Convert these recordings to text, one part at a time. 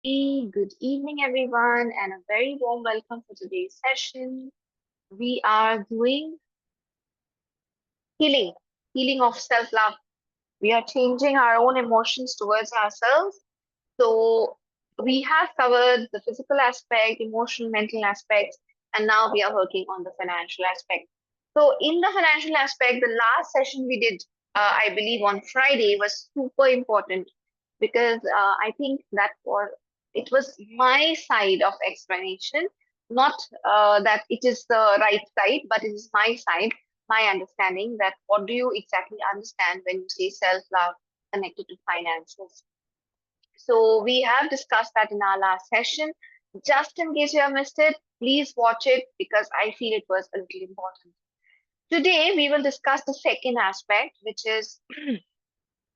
Good evening, everyone, and a very warm welcome for today's session. We are doing healing, healing of self love. We are changing our own emotions towards ourselves. So, we have covered the physical aspect, emotional, mental aspects, and now we are working on the financial aspect. So, in the financial aspect, the last session we did, I believe, on Friday was super important because I think that for it was my side of explanation, not that it is the right side, but it is my side, my understanding that what do you exactly understand when you say self-love connected to finances. So we have discussed that in our last session. Just in case you have missed it, please watch it because I feel it was a little important. Today we will discuss the second aspect, which is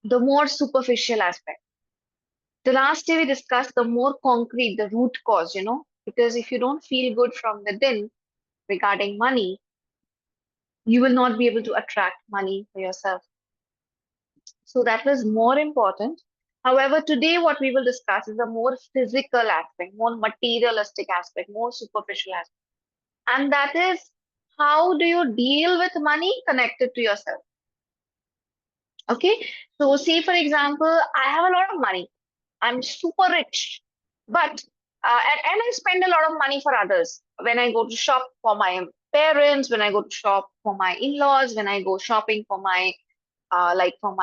the more superficial aspect. The last day we discussed the more concrete, the root cause, because if you don't feel good from within regarding money, you will not be able to attract money for yourself. So that was more important. However, today what we will discuss is a more physical aspect, more materialistic aspect, more superficial aspect. And that is how do you deal with money connected to yourself? Okay. So say for example, I have a lot of money. I'm super rich, but and I spend a lot of money for others. When I go to shop for my parents, when I go to shop for my in-laws, when I go shopping for my like for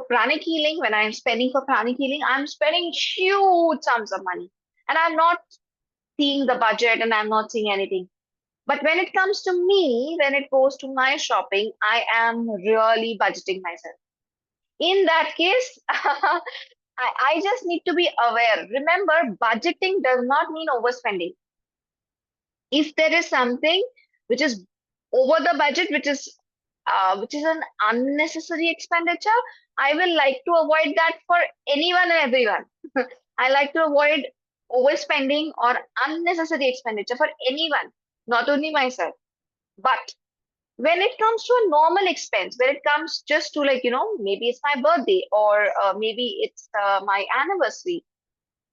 pranic healing, when I'm spending for pranic healing, I'm spending huge sums of money, and I'm not seeing the budget, and I'm not seeing anything. But when it comes to me, when it goes to my shopping, I am really budgeting myself. In that case, I just need to be aware. Remember, budgeting does not mean overspending. If there is something which is over the budget, which is an unnecessary expenditure, I will like to avoid that for anyone and everyone. I like to avoid overspending or unnecessary expenditure for anyone, not only myself. But when it comes to a normal expense, when it comes just to like, maybe it's my birthday or maybe it's my anniversary,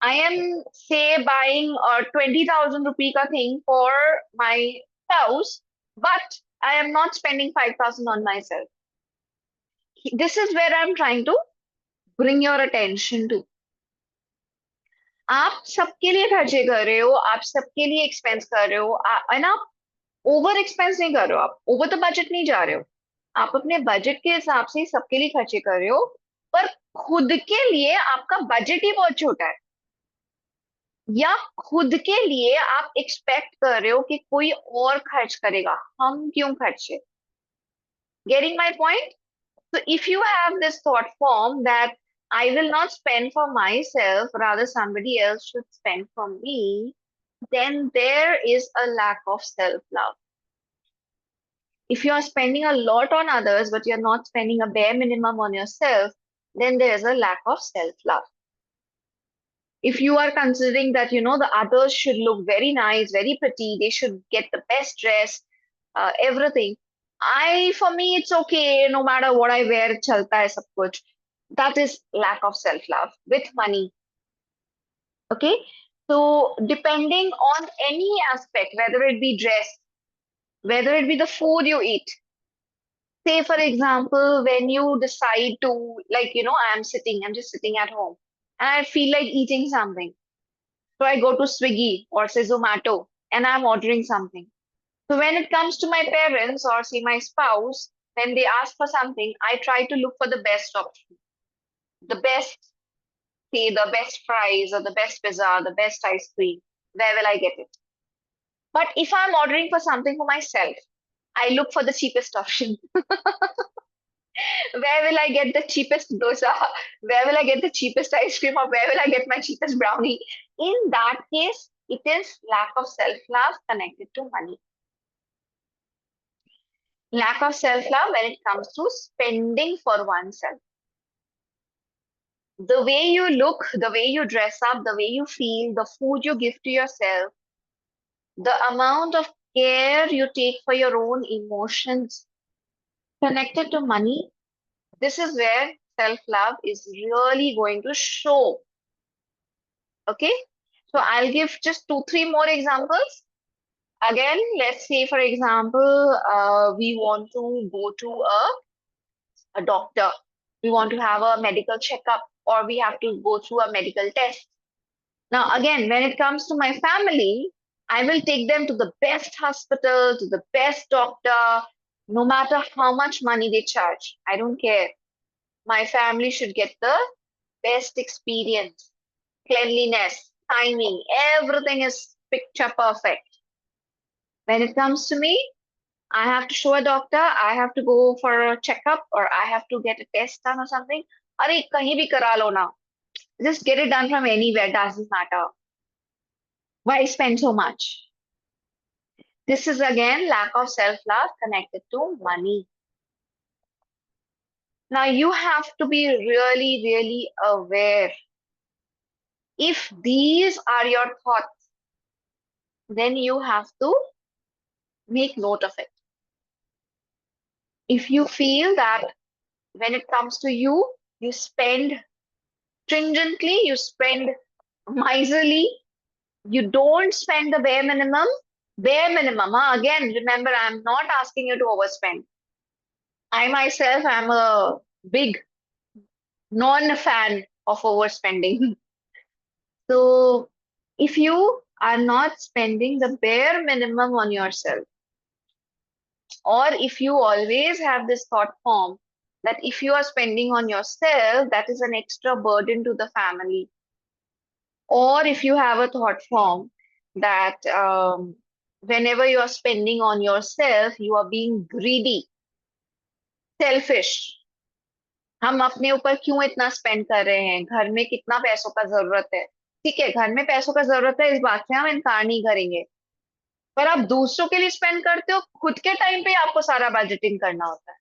I am say buying a 20,000 rupee ka thing for my spouse, but I am not spending 5,000 on myself. This is where I'm trying to bring your attention to. आप सबके लिए खर्चे कर रहे हो, आप सबके लिए एक्सपेंस कर रहे हो, and आप ओवर एक्सपेंस नहीं कर रहे हो, आप ओवर द बजट नहीं जा रहे हो, आप अपने बजट के हिसाब से ही सबके लिए खर्चे कर रहे हो, पर खुद के लिए आपका बजट ही बहुत छोटा है, या खुद के लिए आप एक्सपेक्ट कर रहे हो कि कोई और खर्च करेगा, हम क्यों खर्चे? Getting my point? So if you have this thought form that I will not spend for myself, rather somebody else should spend for me, then there is a lack of self-love. If you are spending a lot on others, but you're not spending a bare minimum on yourself, then there is a lack of self-love. If you are considering that, the others should look very nice, very pretty, they should get the best dress, everything. For me, it's okay, no matter what I wear, chalta hai sab kuch. That is lack of self-love with money. Okay. So depending on any aspect, whether it be dress, whether it be the food you eat, say for example, when you decide to, like, I'm just sitting at home and I feel like eating something. So I go to Swiggy or say Zomato and I'm ordering something. So when it comes to my parents or say my spouse, when they ask for something, I try to look for the best option, the best, say the best fries or the best pizza, the best ice cream. Where will I get it? But if I'm ordering for something for myself, I look for the cheapest option. Where will I get the cheapest dosa? Where will I get the cheapest ice cream? Or where will I get my cheapest brownie? In that case, it is lack of self love connected to money. Lack of self love when it comes to spending for oneself. The way you look, the way you dress up, the way you feel, the food you give to yourself, the amount of care you take for your own emotions connected to money, this is where self love is really going to show. Okay, so I'll give just two, three more examples. Again, let's say, for example, we want to go to a doctor. We want to have a medical checkup, or we have to go through a medical test. Now, again, when it comes to my family, I will take them to the best hospital, to the best doctor, no matter how much money they charge. I don't care. My family should get the best experience, cleanliness, timing, everything is picture perfect. When it comes to me, I have to show a doctor, I have to go for a checkup, or I have to get a test done or something. Arey, kahin bhi kara lo na. Just get it done from anywhere, doesn't matter. Why spend so much? This is again lack of self-love connected to money. Now you have to be really, really aware. If these are your thoughts, then you have to make note of it. If you feel that when it comes to you, you spend stringently, you spend miserly, you don't spend the bare minimum. Huh? Again, remember, I'm not asking you to overspend. I myself am a big non-fan of overspending. So if you are not spending the bare minimum on yourself, or if you always have this thought form that if you are spending on yourself, that is an extra burden to the family, or if you have a thought form that whenever you are spending on yourself, you are being greedy, selfish. हम अपने ऊपर क्यों इतना spend कर रहे हैं, घर में कितना पैसों का जरूरत है, ठीक है, घर में पैसों का जरूरत है, इस बात से हम इनकार नहीं करेंगे, पर आप दूसरों के लिए स्पेंड करते हो, खुद के टाइम पे आपको सारा बजटिंग करना होता है.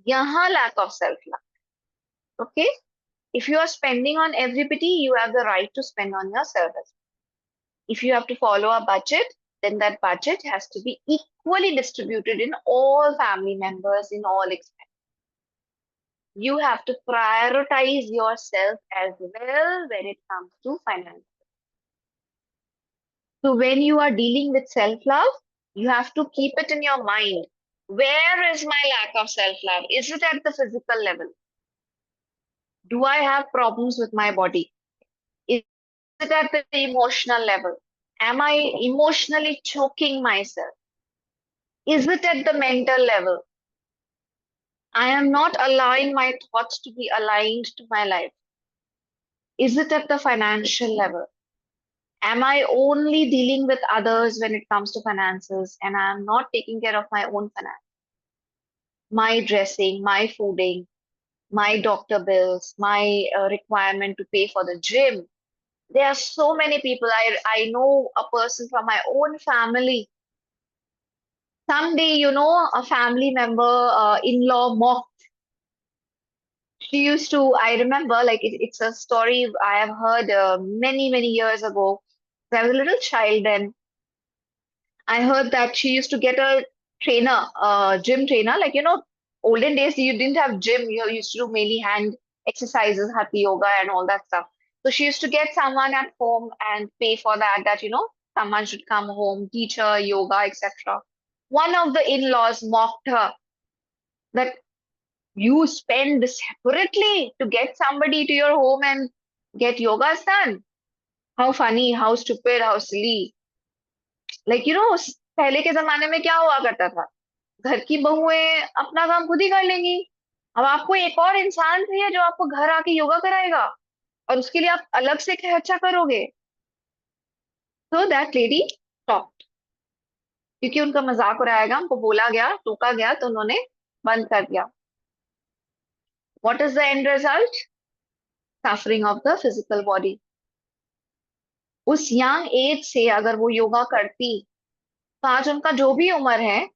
यहाँ lack of self love. Okay, if you are spending on everybody, you have the right to spend on yourself as well. If you have to follow a budget, then that budget has to be equally distributed in all family members, in all expenses. You have to prioritize yourself as well when it comes to finance. So when you are dealing with self-love, you have to keep it in your mind. Where is my lack of self-love? Is it at the physical level? Do I have problems with my body? Is it at the emotional level? Am I emotionally choking myself? Is it at the mental level? I am not allowing my thoughts to be aligned to my life. Is it at the financial level? Am I only dealing with others when it comes to finances and I am not taking care of my own finance? My dressing, my fooding, my doctor bills, my requirement to pay for the gym. There are so many people. I know a person from my own family. Someday, a family member, in-law mocked. She used to, I remember, like it's a story I have heard many, many years ago. I was a little child then. I heard that she used to get a trainer, gym trainer. Like, olden days, you didn't have gym. You used to do mainly hand exercises, hatha yoga, and all that stuff. So she used to get someone at home and pay for that, someone should come home, teach her yoga, etc. One of the in-laws mocked her that you spend separately to get somebody to your home and get yogas done. How funny, how stupid, how silly. Like, पहले के जमाने में क्या हुआ करता था, घर की बहुएं अपना काम खुद ही कर लेंगी. अब आपको एक और इंसान चाहिए जो आपको घर आके योगा कराएगा, और उसके लिए आप अलग से खर्चा करोगे. तो दैट लेडी स्टॉप, क्योंकि उनका मजाक उड़ाया गया, उनको बोला गया, टोका गया, तो उन्होंने बंद कर दिया. What is the end result? Suffering of the physical body. उस यंग एज से अगर वो योगा करती, तो आज उनका जो भी उम्र है,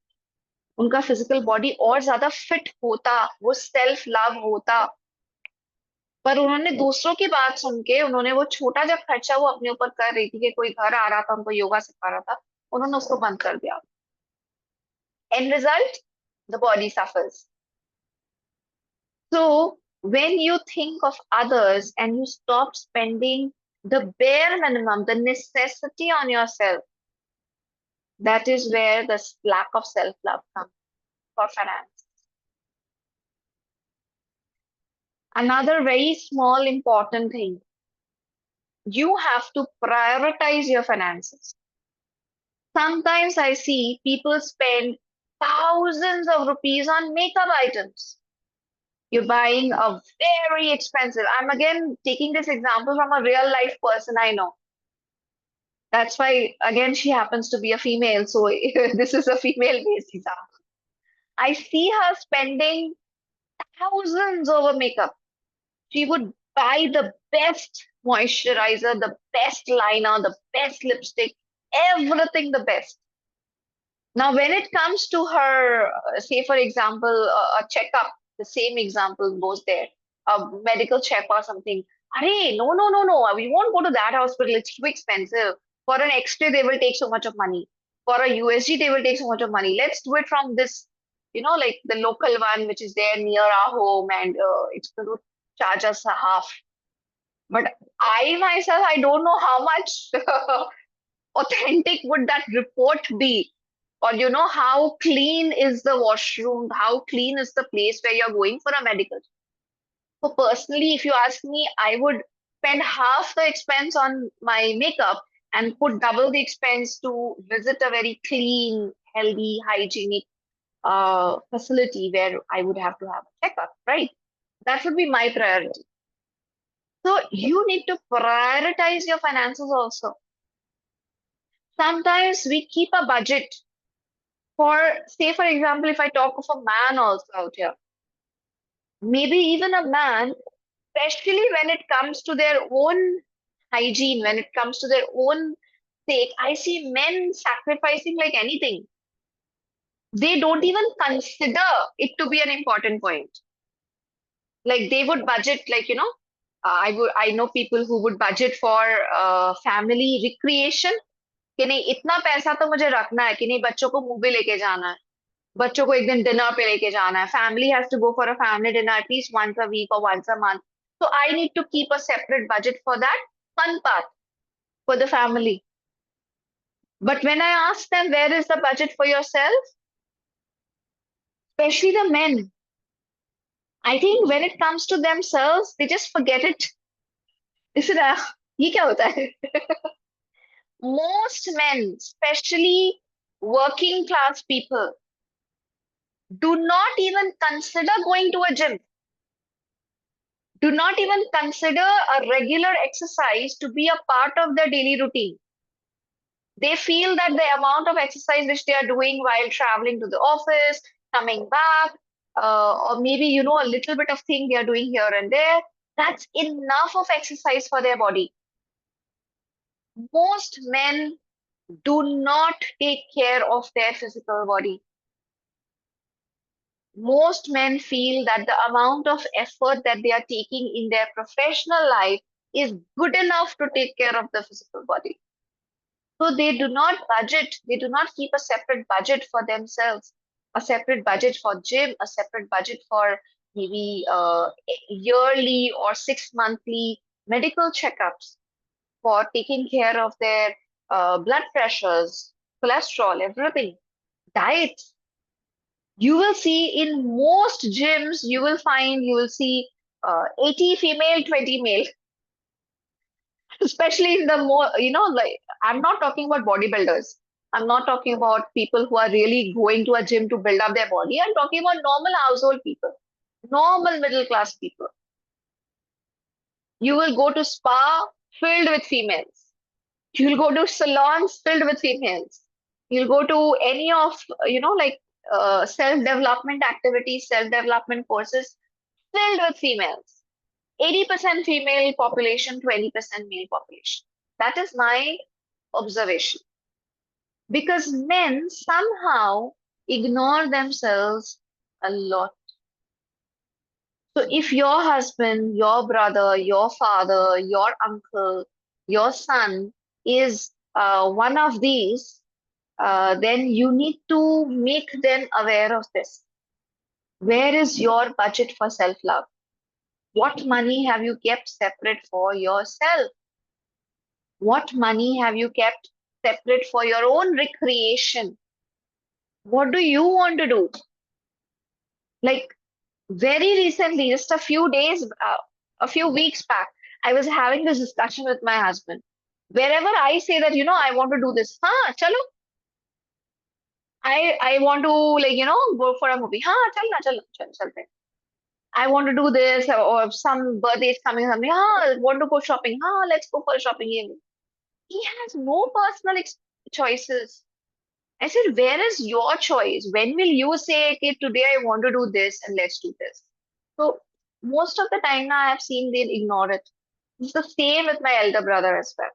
उनका फिजिकल बॉडी और ज्यादा फिट होता, वो सेल्फ लव होता. पर उन्होंने दूसरों की बात सुन के, उन्होंने वो छोटा जब खर्चा वो अपने ऊपर कर रही थी कि कोई घर आ रहा था उनको योगा सिखा रहा था, उन्होंने उसको बंद कर दिया. And result, the body suffers. So when you think of others and you stop spending The bare minimum, the necessity on yourself, that is where the lack of self-love comes for finance. Another very small important thing, you have to prioritize your finances. Sometimes I see people spend thousands of rupees on makeup items. You're buying a very expensive. I'm again taking this example from a real life person I know. That's why, again, she happens to be a female. So this is a female based example. I see her spending thousands over makeup. She would buy the best moisturizer, the best liner, the best lipstick, everything the best. Now, when it comes to her, say, for example, a checkup, the same example goes there, a medical check or something. Arey, no, no, no, no, we won't go to that hospital. It's too expensive. For an X-ray, they will take so much of money. For a USG, they will take so much of money. Let's do it from this, like the local one, which is there near our home, and it's going to charge us a half. But I myself, I don't know how much authentic would that report be, or how clean is the washroom, how clean is the place where you're going for a medical. So personally, if you ask me, I would spend half the expense on my makeup and put double the expense to visit a very clean, healthy, hygienic facility where I would have to have a checkup, right? That would be my priority. So you need to prioritize your finances also. Sometimes we keep a budget for, say, for example, if I talk of a man also out here, maybe even a man, especially when it comes to their own hygiene, when it comes to their own sake, I see men sacrificing like anything. They don't even consider it to be an important point. Like they would budget, like, I know people who would budget for family recreation. कि नहीं इतना पैसा तो मुझे रखना है कि नहीं बच्चों को मूवी लेके जाना है बच्चों को एक दिन डिनर पे लेके जाना है family has to go for a family dinner at least once a week और once a month so I need to keep a separate budget for that fun part for the family. But when I ask them where is the budget for yourself, especially the men, I think when it comes to themselves they just forget it. इसलिए ये क्या होता है most men, especially working class people, do not even consider going to a gym, do not even consider a regular exercise to be a part of their daily routine. They feel that the amount of exercise which they are doing while traveling to the office, coming back, or maybe, a little bit of thing they are doing here and there, that's enough of exercise for their body. Most men do not take care of their physical body. Most men feel that the amount of effort that they are taking in their professional life is good enough to take care of the physical body. So they do not budget, they do not keep a separate budget for themselves, a separate budget for gym, a separate budget for maybe yearly or 6 monthly medical checkups, for taking care of their blood pressures, cholesterol, everything, diet. You will see in most gyms, you will see 80 female, 20 male, especially in the more, like, I'm not talking about bodybuilders. I'm not talking about people who are really going to a gym to build up their body. I'm talking about normal household people, normal middle class people. You will go to spa filled with females. You'll go to salons filled with females. You'll go to any of, like self-development activities, self-development courses filled with females. 80% female population, 20% male population. That is my observation. Because men somehow ignore themselves a lot. So if your husband, your brother, your father, your uncle, your son is one of these, then you need to make them aware of this. Where is your budget for self love? What money have you kept separate for yourself? What money have you kept separate for your own recreation? What do you want to do? Like very recently, just a few weeks back, I was having this discussion with my husband. Wherever I say that, I want to do this, chalo, I want to go for a movie. Chalna, chalte. I want to do this or some birthday is coming, something. Want to go shopping. Let's go for a shopping evening. He has no personal choices. I said, where is your choice? When will you say, okay, today I want to do this and let's do this? So most of the time now I have seen they ignore it. It's the same with my elder brother as well.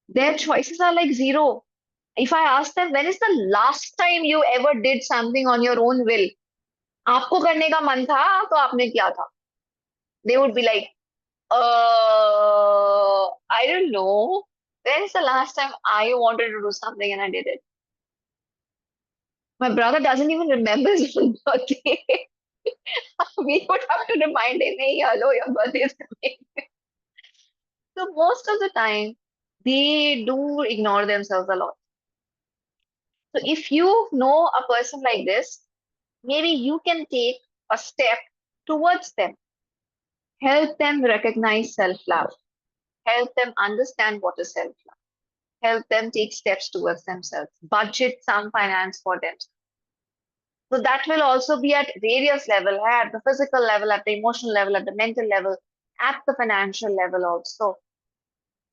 Their choices are like zero. If I ask them, when is the last time you ever did something on your own will? आपको करने का मन था तो आपने किया था. They would be like, I don't know. When is the last time I wanted to do something and I did it? My brother doesn't even remember his own birthday. We would have to remind him, hey, hello, your birthday is coming. So most of the time, they do ignore themselves a lot. So if you know a person like this, maybe you can take a step towards them. Help them recognize self-love. Help them understand what is self-love. Help them take steps towards themselves. Budget some finance for them. So that will also be at various level, at the physical level, at the emotional level, at the mental level, at the financial level also.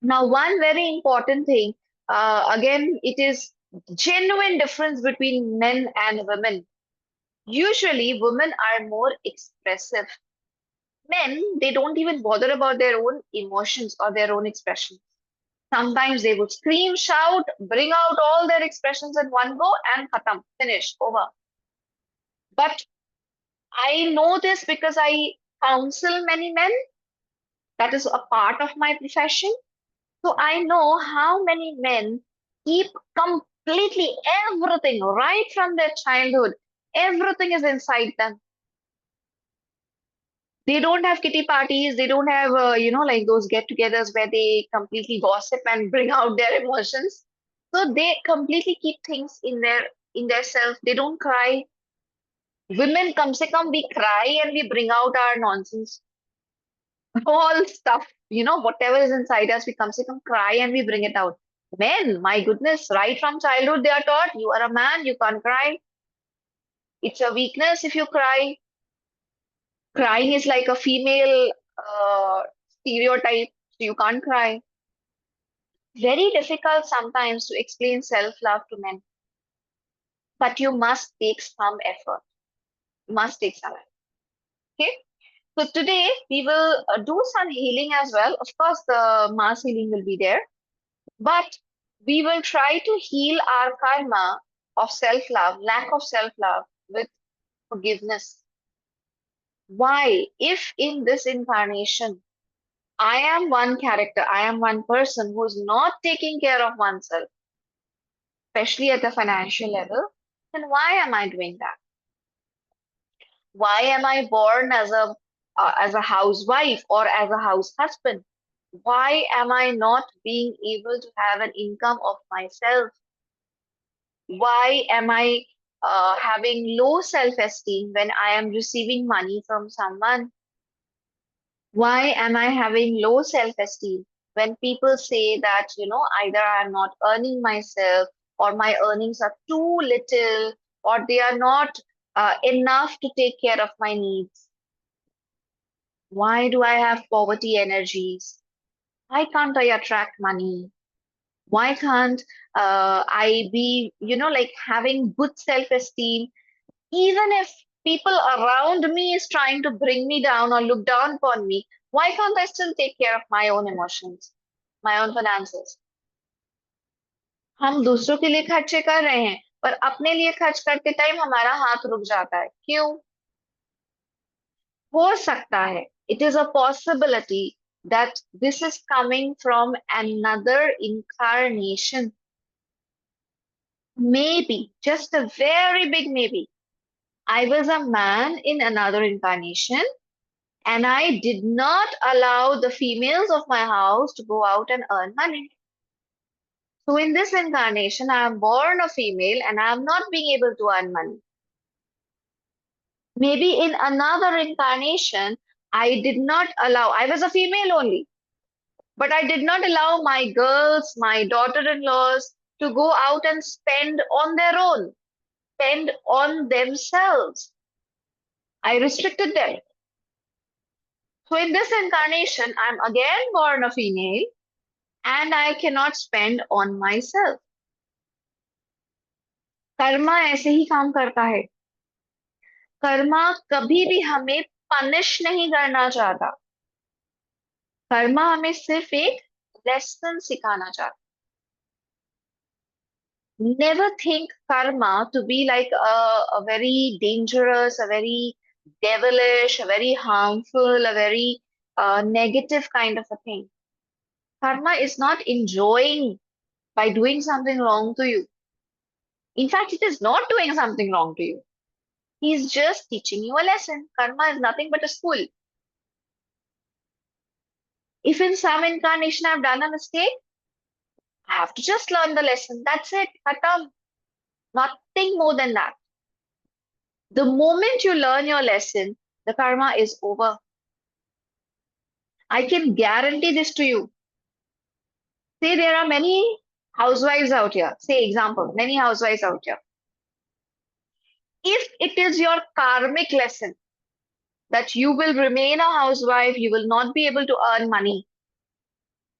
Now, one very important thing, again, it is genuine difference between men and women. Usually, women are more expressive. Men, they don't even bother about their own emotions or their own expressions. Sometimes they would scream, shout, bring out all their expressions in one go and khatam, finish, over. But I know this because I counsel many men. That is a part of my profession. So I know how many men keep completely everything right from their childhood. Everything is inside them. They don't have kitty parties. They don't have, like those get-togethers where they completely gossip and bring out their emotions. So they completely keep things in their self. They don't cry. Women, come se come, we cry and we bring out our nonsense. All stuff, whatever is inside us, we come se come cry and we bring it out. Men, my goodness, right from childhood, they are taught you are a man, you can't cry. It's a weakness if you cry. Crying is like a female stereotype, so you can't cry. Very difficult sometimes to explain self love to men, but you must take some effort. You must take some effort. Okay. So today we will do some healing as well. Of course, the mass healing will be there. But we will try to heal our karma of self love, lack of self love with forgiveness. Why? If in this incarnation I am one character, I am one person who is not taking care of oneself, especially at the financial level, then why am I doing that? Why am I born as a housewife or as a house husband? Why am I not being able to have an income of myself? Why am I having low self-esteem when I am receiving money from someone? Why am I having low self-esteem when people say that, either I'm not earning myself or my earnings are too little or they are not enough to take care of my needs? Why do I have poverty energies? Why can't I attract money? Why can't I be, like having good self-esteem even if people around me is trying to bring me down or look down upon me, why can't I still take care of my own emotions, my own finances? हम दूसरों के लिए खर्चे कर रहे हैं पर अपने लिए खर्च करते टाइम हमारा हाथ रुक जाता है क्यों हो सकता है it is a possibility that this is coming from another incarnation, maybe just a very big maybe. I was a man in another incarnation And I did not allow the females of my house to go out and earn money. So in this incarnation, I am born a female and I am not being able to earn money. Maybe in another incarnation, I did not allow, I was a female only, but I did not allow my girls, my daughter-in-laws to go out and spend on their own, spend on themselves. I restricted them. So in this incarnation, I'm again born a female and I cannot spend on myself. Karma ऐसे ही काम करता है. कर्मा कभी भी हमें punish नहीं करना चाहता. कर्मा हमें सिर्फ एक लेसन सिखाना चाहता. Never think karma to be like a very dangerous, a very devilish, a very harmful, a very negative kind of a thing. Karma is not enjoying by doing something wrong to you. In fact, it is not doing something wrong to you. He's just teaching you a lesson. Karma is nothing but a school. If in some incarnation I've done a mistake, I have to just learn the lesson. That's it. Khatam. Nothing more than that. The moment you learn your lesson, the karma is over. I can guarantee this to you. Say there are many housewives out here. Say example, many housewives out here. If it is your karmic lesson that you will remain a housewife, you will not be able to earn money.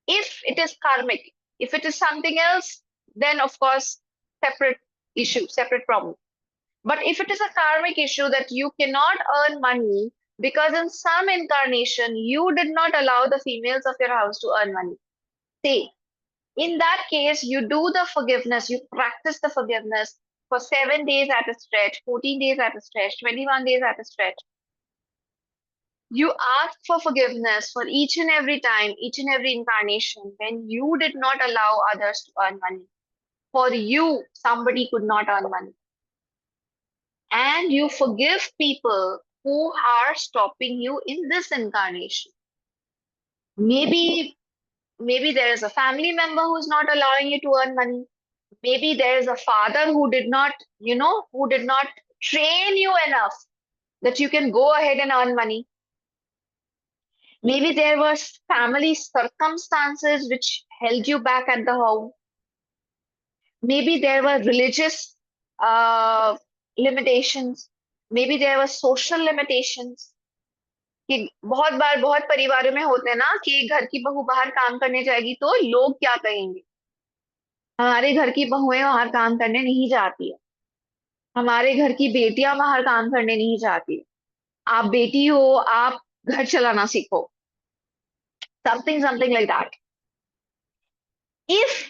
If it is karmic, if it is something else, then of course, separate issue, separate problem. But if it is a karmic issue that you cannot earn money because in some incarnation you did not allow the females of your house to earn money. Say, in that case, you do the forgiveness, you practice the forgiveness for 7 days at a stretch, 14 days at a stretch, 21 days at a stretch. You ask for forgiveness for each and every time, each and every incarnation when you did not allow others to earn money. For you, somebody could not earn money. And you forgive people who are stopping you in this incarnation. Maybe, maybe there is a family member who's not allowing you to earn money. Maybe there is a father who did not, who did not train you enough that you can go ahead and earn money. Maybe there was family circumstances which held you back at the home. Maybe there were religious uh, limitations. Maybe there were social limitations. कि बहुत बार बहुत परिवारों में होते हैं ना कि घर की बहू बाहर काम करने जाएगी तो लोग क्या कहेंगे. हमारे घर की बहुएं बाहर काम करने नहीं जाती है. हमारे घर की बेटियां बाहर काम करने नहीं जाती. आप बेटी हो, आप घर चलाना सीखो. Something like that. If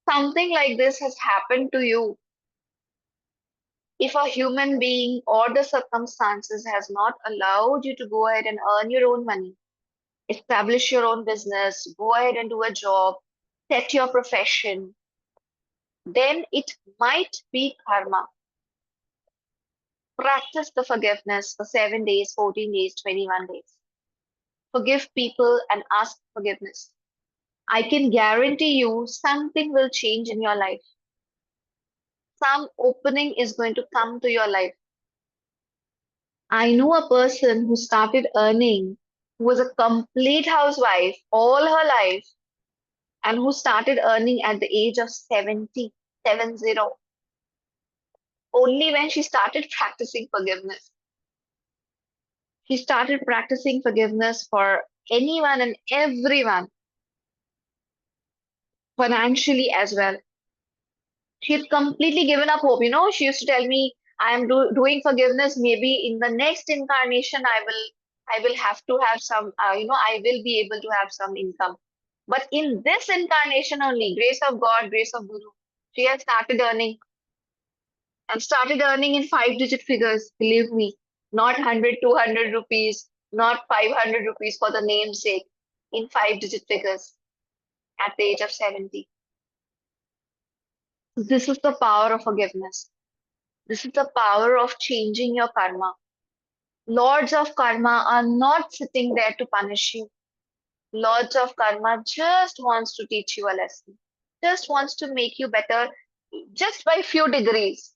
something like this has happened to you, if a human being or the circumstances has not allowed you to go ahead and earn your own money, establish your own business, go ahead and do a job, set your profession, then it might be karma. Practice the forgiveness for 7 days, 14 days, 21 days. Forgive people and ask forgiveness. I can guarantee you something will change in your life. Some opening is going to come to your life. I know a person who started earning, who was a complete housewife all her life, and who started earning at the age of 70, 70, only when she started practicing forgiveness. She started practicing forgiveness for anyone and everyone, financially as well. She had completely given up hope. She used to tell me, I am doing forgiveness. Maybe in the next incarnation, I will have to have some, I will be able to have some income. But in this incarnation only, grace of God, grace of Guru, she has started earning and started earning in 5-digit figures. Believe me, not 100, 200 rupees, not 500 rupees for the namesake, in 5-digit figures at the age of 70. This is the power of forgiveness. This is the power of changing your karma. Lords of karma are not sitting there to punish you. Lords of karma just wants to teach you a lesson, just wants to make you better just by few degrees.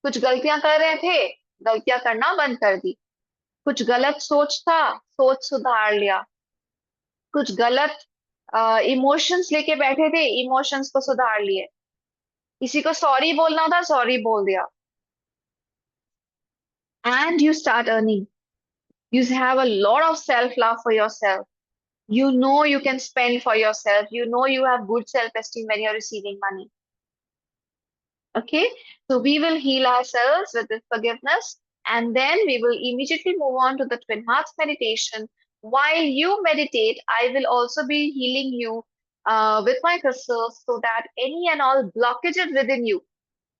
कुछ गलतियां कर रहे थे, गलतियां करना बंद कर दी। कुछ गलत सोच था, सोच सुधार लिया। कुछ गलत इमोशंस लेके बैठे थे, इमोशंस को सुधार लिए। किसी को सॉरी बोलना था, सॉरी बोल दिया। And you start earning. You have a lot of self love for yourself. You know you can spend for yourself. You know you have good self esteem when you're receiving money. Okay, so we will heal ourselves with this forgiveness, and then we will immediately move on to the twin hearts meditation. While you meditate, I will also be healing you with my crystals so that any and all blockages within you,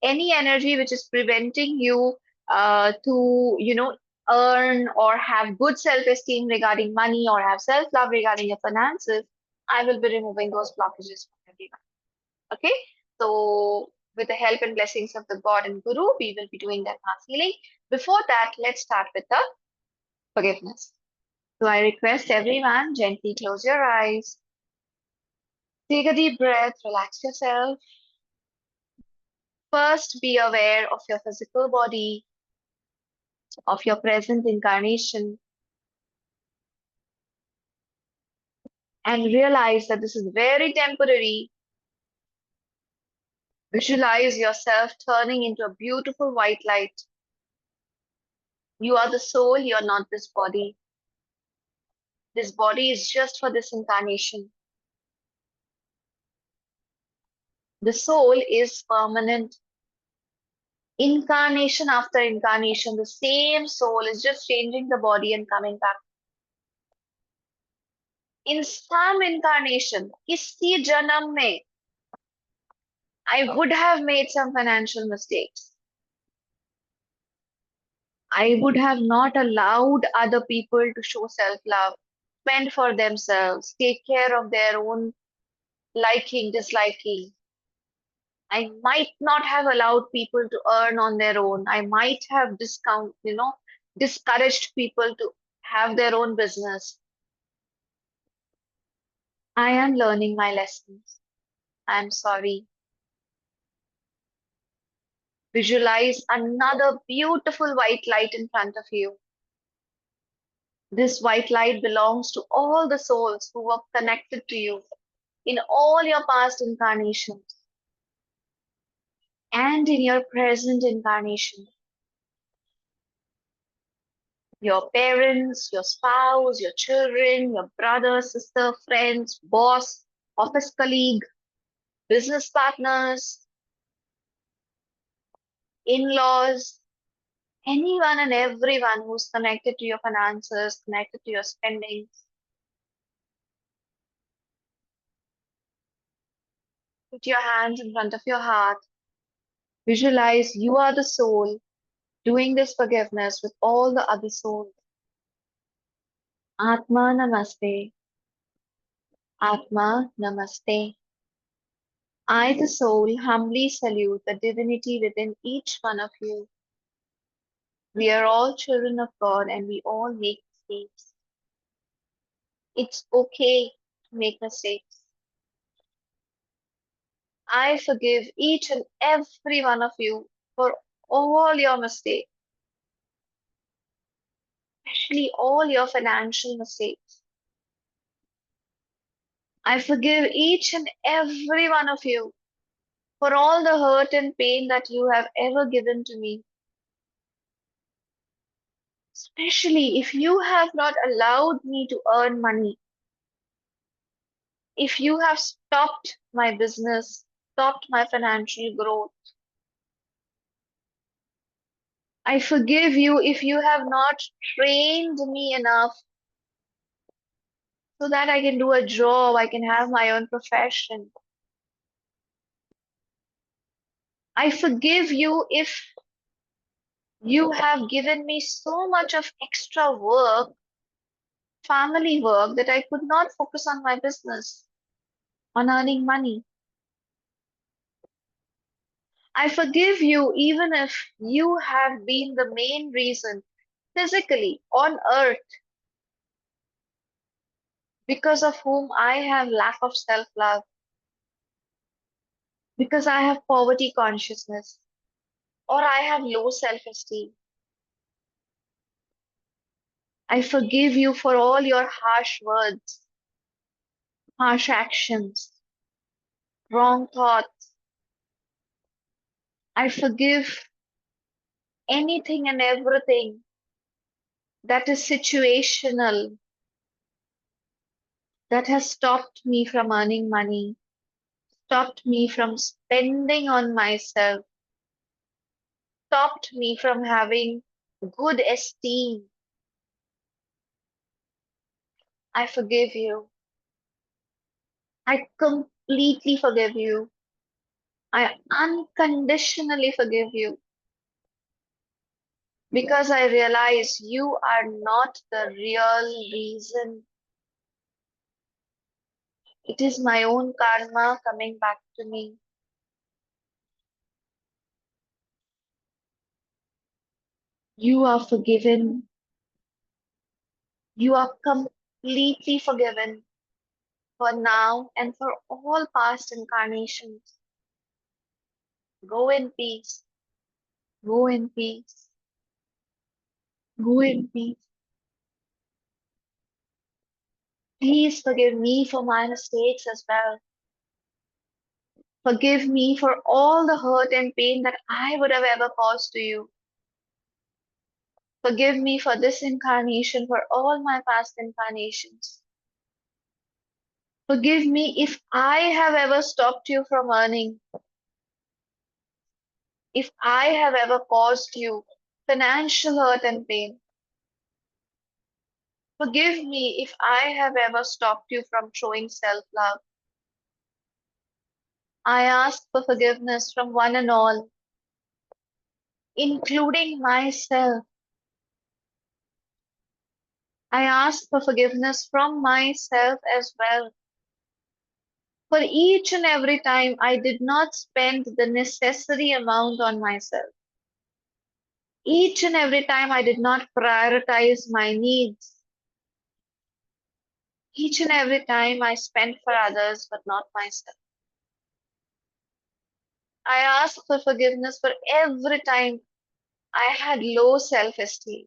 any energy which is preventing you to, earn or have good self-esteem regarding money or have self-love regarding your finances, I will be removing those blockages from everyone. Okay, so with the help and blessings of the God and Guru, we will be doing that mass healing. Before that, let's start with the forgiveness. So I request everyone gently close your eyes, take a deep breath, relax yourself. First, be aware of your physical body, of your present incarnation, and realize that this is very temporary. Visualize yourself turning into a beautiful white light. You are the soul, you're not this body. This body is just for this incarnation. The soul is permanent. Incarnation after incarnation, the same soul is just changing the body and coming back. In some incarnation, किसी जन्म में, I would have made some financial mistakes. I would have not allowed other people to show self-love, spend for themselves, take care of their own liking, disliking. I might not have allowed people to earn on their own. I might have discouraged people to have their own business. I am learning my lessons. I'm sorry. Visualize another beautiful white light in front of you. This white light belongs to all the souls who were connected to you in all your past incarnations and in your present incarnation. Your parents, your spouse, your children, your brother, sister, friends, boss, office colleague, business partners, in-laws, anyone and everyone who's connected to your finances, connected to your spendings. Put your hands in front of your heart. Visualize you are the soul doing this forgiveness with all the other souls. Atma Namaste. Atma Namaste. I, the soul, humbly salute the divinity within each one of you. We are all children of God and we all make mistakes. It's okay to make mistakes. I forgive each and every one of you for all your mistakes, especially all your financial mistakes. I forgive each and every one of you for all the hurt and pain that you have ever given to me, especially if you have not allowed me to earn money, if you have stopped my business, stopped my financial growth. I forgive you if you have not trained me enough so that I can do a job, I can have my own profession. I forgive you if you have given me so much of extra work, family work, that I could not focus on my business, on earning money. I forgive you even if you have been the main reason physically on earth because of whom I have lack of self love, because I have poverty consciousness, or I have low self esteem. I forgive you for all your harsh words, harsh actions, wrong thoughts. I forgive anything and everything that is situational, that has stopped me from earning money, stopped me from spending on myself, stopped me from having good esteem. I forgive you. I completely forgive you. I unconditionally forgive you because I realize you are not the real reason. It is my own karma coming back to me. You are forgiven. You are completely forgiven for now and for all past incarnations. Go in peace. Go in peace. Go in peace. Please forgive me for my mistakes as well. Forgive me for all the hurt and pain that I would have ever caused to you. Forgive me for this incarnation, for all my past incarnations. Forgive me if I have ever stopped you from earning, if I have ever caused you financial hurt and pain. Forgive me if I have ever stopped you from showing self love. I ask for forgiveness from one and all, including myself. I ask for forgiveness from myself as well. For each and every time I did not spend the necessary amount on myself. Each and every time I did not prioritize my needs. Each and every time I spent for others but not myself. I ask for forgiveness for every time I had low self esteem.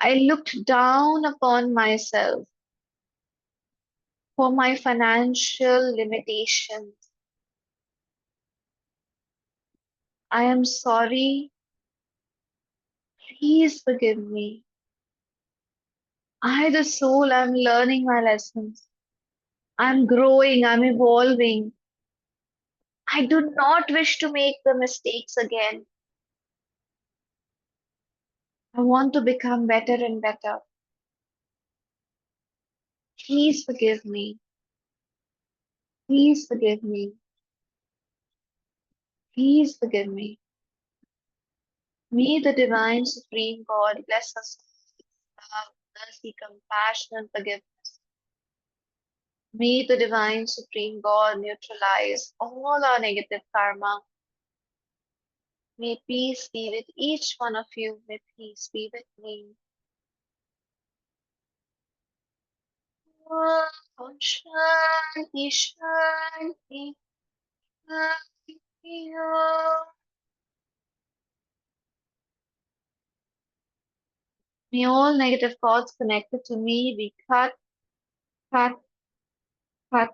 I looked down upon myself for my financial limitations. I am sorry. Please forgive me. I, the soul, am learning my lessons. I'm growing, I'm evolving. I do not wish to make the mistakes again. I want to become better and better. Please forgive me. Please forgive me. Please forgive me. May the divine supreme God bless us with love, mercy, compassion, and forgiveness. May the divine supreme God neutralize all our negative karma. May peace be with each one of you. May peace be with me. Om Shanti Shanti Shanti Om. May all negative thoughts connected to me be cut, cut, cut.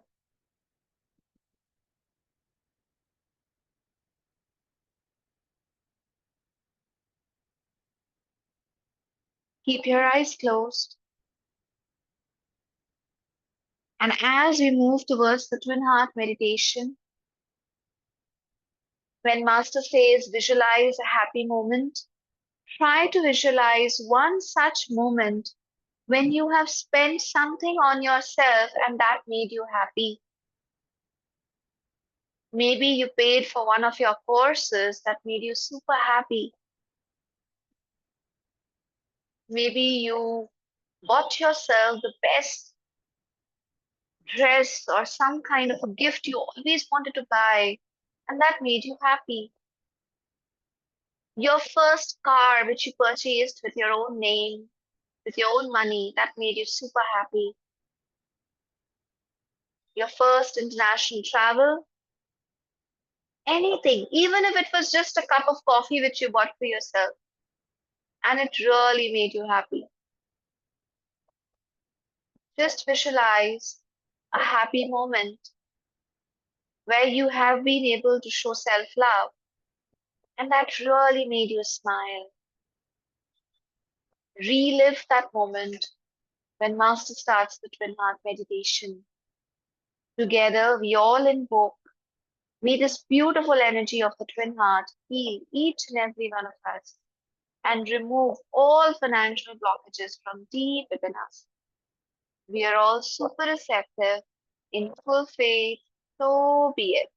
Keep your eyes closed. And as we move towards the twin heart meditation, when Master says visualize a happy moment, try to visualize one such moment when you have spent something on yourself and that made you happy. Maybe you paid for one of your courses that made you super happy. Maybe you bought yourself the best dress or some kind of a gift you always wanted to buy, and that made you happy. Your first car, which you purchased with your own name, with your own money, that made you super happy. Your first international travel, anything, even if it was just a cup of coffee which you bought for yourself, and it really made you happy. Just visualize a happy moment where you have been able to show self love, and that really made you smile. Relive that moment when Master starts the Twin Heart meditation. Together, we all invoke, may this beautiful energy of the Twin Heart heal each and every one of us and remove all financial blockages from deep within us. We are all super receptive, in full faith, so be it.